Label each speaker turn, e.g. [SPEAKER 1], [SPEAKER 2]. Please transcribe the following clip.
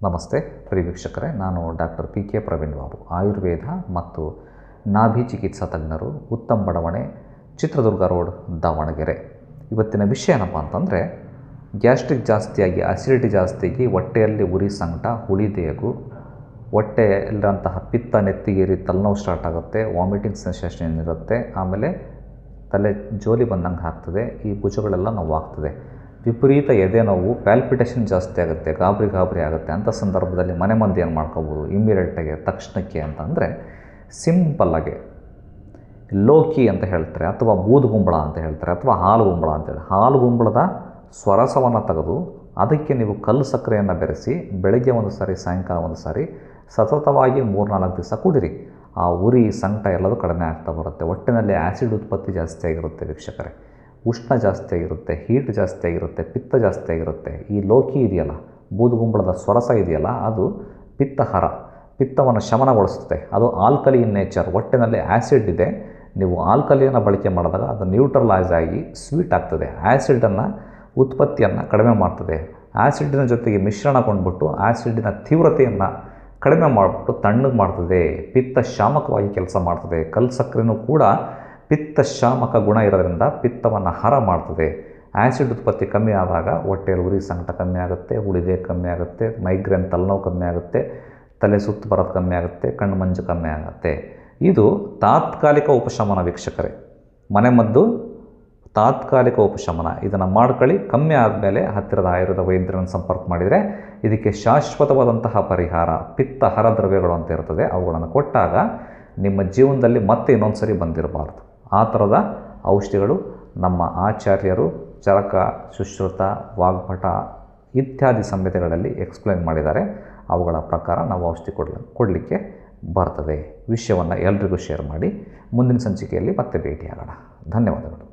[SPEAKER 1] ನಮಸ್ತೆ ಪ್ರಿಯ ವೀಕ್ಷಕರೇ, ನಾನು ಡಾಕ್ಟರ್ PK ಪ್ರವೀಣ್ ಬಾಬು, ಆಯುರ್ವೇದ ಮತ್ತು ನಾಭಿ ಚಿಕಿತ್ಸಾ ತಜ್ಞರು, ಉತ್ತಮ್ ಬಡಾವಣೆ, ಚಿತ್ರದುರ್ಗ ರೋಡ್, ದಾವಣಗೆರೆ. ಇವತ್ತಿನ ವಿಷಯ ಏನಪ್ಪ ಅಂತಂದರೆ, ಗ್ಯಾಸ್ಟ್ರಿಕ್ ಜಾಸ್ತಿಯಾಗಿ, ಅಸಿಡಿಟಿ ಜಾಸ್ತಿಯಾಗಿ, ಹೊಟ್ಟೆಯಲ್ಲಿ ಉರಿ ಸಂಕಟ, ಹುಳಿ ದೇಗು, ಹೊಟ್ಟೆಯಲ್ಲಿರೋಂತಹ ಪಿತ್ತ ನೆತ್ತಿಗೇರಿ ತಲೆನೋವು ಸ್ಟಾರ್ಟ್ ಆಗುತ್ತೆ, ವಾಮಿಟಿಂಗ್ ಸೆನ್ಸೇಷನ್ ಇರುತ್ತೆ, ಆಮೇಲೆ ತಲೆ ಜೋಲಿ ಬಂದಂಗೆ ಆಗ್ತದೆ, ಈ ಭುಜಗಳೆಲ್ಲ ನೋವಾಗ್ತದೆ, ವಿಪರೀತ ಎದೆ ನೋವು, ಪ್ಯಾಲ್ಪಿಟೇಷನ್ ಜಾಸ್ತಿ ಆಗುತ್ತೆ, ಗಾಬರಿ ಆಗುತ್ತೆ. ಅಂಥ ಸಂದರ್ಭದಲ್ಲಿ ಮನೆ ಮಂದಿ ಏನು ಮಾಡ್ಕೋಬೋದು ಇಮ್ಮಿಡಿಯೇಟಾಗಿ ತಕ್ಷಣಕ್ಕೆ ಅಂತಂದರೆ, ಸಿಂಪಲ್ಲಾಗಿ ಲೋಕಿ ಅಂತ ಹೇಳ್ತಾರೆ, ಅಥವಾ ಬೂದುಗುಂಬಳ ಅಂತ ಹೇಳ್ತಾರೆ, ಅಥವಾ ಹಾಲುಗುಂಬಳ ಅಂತೇಳಿ, ಹಾಲುಗುಂಬಳದ ಸ್ವರಸವನ್ನು ತೆಗೆದು ಅದಕ್ಕೆ ನೀವು ಕಲ್ಲು ಸಕ್ಕರೆಯನ್ನು ಬೆರೆಸಿ ಬೆಳಗ್ಗೆ ಒಂದು ಸಾರಿ, ಸಾಯಂಕಾಲ ಒಂದು ಸಾರಿ ಸತತವಾಗಿ 3-4 ದಿವಸ ಕುಡಿರಿ. ಆ ಉರಿ ಸಂಕಟ ಎಲ್ಲದೂ ಕಡಿಮೆ ಆಗ್ತಾ ಬರುತ್ತೆ. ಹೊಟ್ಟೆನಲ್ಲಿ ಆ್ಯಸಿಡ್ ಉತ್ಪತ್ತಿ ಜಾಸ್ತಿ ಆಗಿರುತ್ತೆ ವೀಕ್ಷಕರೇ, ಉಷ್ಣ ಜಾಸ್ತಿ ಆಗಿರುತ್ತೆ, ಹೀಟ್ ಜಾಸ್ತಿ ಆಗಿರುತ್ತೆ, ಪಿತ್ತ ಜಾಸ್ತಿ ಆಗಿರುತ್ತೆ. ಈ ಲೋಕಿ ಇದೆಯಲ್ಲ, ಬೂದುಗುಂಬಳದ ಸ್ವರಸ ಇದೆಯಲ್ಲ, ಅದು ಪಿತ್ತವನ್ನು ಶಮನಗೊಳಿಸುತ್ತೆ. ಅದು ಆಲ್ಕಲಿ ಇನ್ ನೇಚರ್. ಹೊಟ್ಟೆನಲ್ಲಿ ಆ್ಯಸಿಡ್ ಇದೆ, ನೀವು ಆಲ್ಕಲಿಯನ್ನು ಬಳಕೆ ಮಾಡಿದಾಗ ಅದು ನ್ಯೂಟ್ರಲೈಸ್ ಆಗಿ ಸ್ವೀಟ್ ಆಗ್ತದೆ, ಆ್ಯಸಿಡನ್ನು ಉತ್ಪತ್ತಿಯನ್ನು ಕಡಿಮೆ ಮಾಡ್ತದೆ. ಆ್ಯಸಿಡಿನ ಜೊತೆಗೆ ಮಿಶ್ರಣಗೊಂಡ್ಬಿಟ್ಟು ಆ್ಯಸಿಡಿನ ತೀವ್ರತೆಯನ್ನು ಕಡಿಮೆ ಮಾಡಿಬಿಟ್ಟು ತಣ್ಣಗೆ ಮಾಡ್ತದೆ, ಪಿತ್ತ ಶಾಮಕವಾಗಿ ಕೆಲಸ ಮಾಡ್ತದೆ. ಕಲ್ಲು ಸಕ್ಕರೆನೂ ಕೂಡ ಪಿತ್ತ ಶಾಮಕ ಗುಣ ಇರೋದ್ರಿಂದ ಪಿತ್ತವನ್ನು ಹರ ಮಾಡ್ತದೆ. ಆ್ಯಸಿಡ್ ಉತ್ಪತ್ತಿ ಕಮ್ಮಿ ಆದಾಗ ಹೊಟ್ಟೆಯಲ್ಲಿ ಉರಿ ಸಂಕಟ ಕಮ್ಮಿ ಆಗುತ್ತೆ, ಹುಳಿದೆ ಕಮ್ಮಿ ಆಗುತ್ತೆ, ಮೈಗ್ರೇನ್ ತಲೆನೋವು ಕಮ್ಮಿ ಆಗುತ್ತೆ, ತಲೆ ಸುತ್ತು ಬರೋದು ಕಮ್ಮಿ ಆಗುತ್ತೆ, ಕಣ್ಣು ಮಂಜು ಕಮ್ಮಿ ಆಗುತ್ತೆ. ಇದು ತಾತ್ಕಾಲಿಕ ಉಪಶಮನ ವೀಕ್ಷಕರೇ, ಮನೆಮದ್ದು ತಾತ್ಕಾಲಿಕ ಉಪಶಮನ. ಇದನ್ನು ಮಾಡ್ಕೊಳ್ಳಿ. ಕಮ್ಮಿ ಆದಮೇಲೆ ಹತ್ತಿರದ ಆಯುರ್ವೇದ ವೈದ್ಯರನ್ನು ಸಂಪರ್ಕ ಮಾಡಿದರೆ ಇದಕ್ಕೆ ಶಾಶ್ವತವಾದಂತಹ ಪರಿಹಾರ, ಪಿತ್ತ ಹರ ದ್ರವ್ಯಗಳು ಅಂತ ಇರ್ತದೆ, ಅವುಗಳನ್ನು ಕೊಟ್ಟಾಗ ನಿಮ್ಮ ಜೀವನದಲ್ಲಿ ಮತ್ತೆ ಇನ್ನೊಂದು ಸರಿ ಬಂದಿರಬಾರ್ದು. ಆ ಥರದ ಔಷಧಿಗಳು ನಮ್ಮ ಆಚಾರ್ಯರು ಚರಕ, ಸುಶ್ರುತ, ವಾಗ್ಭಟ ಇತ್ಯಾದಿ ಸಂಹಿತೆಗಳಲ್ಲಿ ಎಕ್ಸ್ಪ್ಲೇನ್ ಮಾಡಿದ್ದಾರೆ. ಅವುಗಳ ಪ್ರಕಾರ ನಾವು ಔಷಧಿ ಕೊಡಲಿಕ್ಕೆ ಬರ್ತದೆ. ವಿಷಯವನ್ನು ಎಲ್ರಿಗೂ ಶೇರ್ ಮಾಡಿ. ಮುಂದಿನ ಸಂಚಿಕೆಯಲ್ಲಿ ಮತ್ತೆ ಭೇಟಿಯಾಗೋಣ. ಧನ್ಯವಾದಗಳು.